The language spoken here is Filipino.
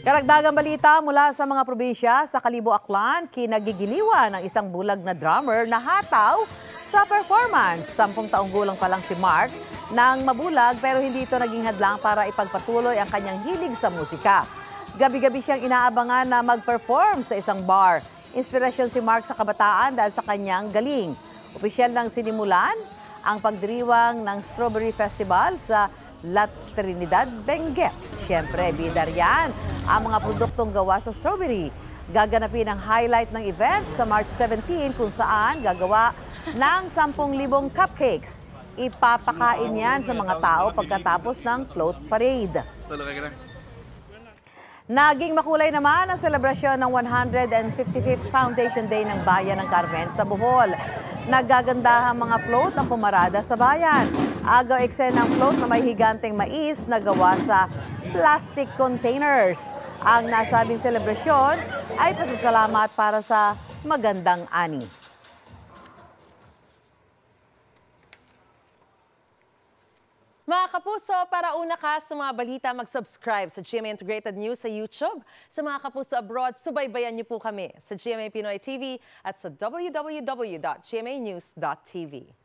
Karagdagang balita mula sa mga probinsya sa Kalibo, Aklan, kinagigiliwan ng isang bulag na drummer na hataw sa performance. 10 taong gulang pa lang si Mark nang mabulag pero hindi ito naging hadlang para ipagpatuloy ang kanyang hilig sa musika. Gabi-gabi siyang inaabangan na mag-perform sa isang bar. Inspirasyon si Mark sa kabataan dahil sa kanyang galing. Opisyal nang sinimulan ang pagdiriwang ng Strawberry Festival sa La Trinidad, Benguet. Siyempre, bida riyan ang mga produktong gawa sa strawberry. Gaganapin ang highlight ng event sa March 17 kung saan gagawa ng 10,000 cupcakes. Ipapakain yan sa mga tao pagkatapos ng float parade. Naging makulay naman ang selebrasyon ng 155th Foundation Day ng Bayan ng Carmen sa Bohol. Nagagandahang mga float ang pumarada sa bayan. Agaw eksena ng float na may higanteng mais na gawa sa plastic containers. Ang nasabing selebrasyon ay pasasalamat para sa magandang ani. Mga kapuso, para una ka sa mga balita, mag-subscribe sa GMA Integrated News sa YouTube. Sa mga kapuso abroad, subaybayan niyo po kami sa GMA Pinoy TV at sa www.gmanews.tv.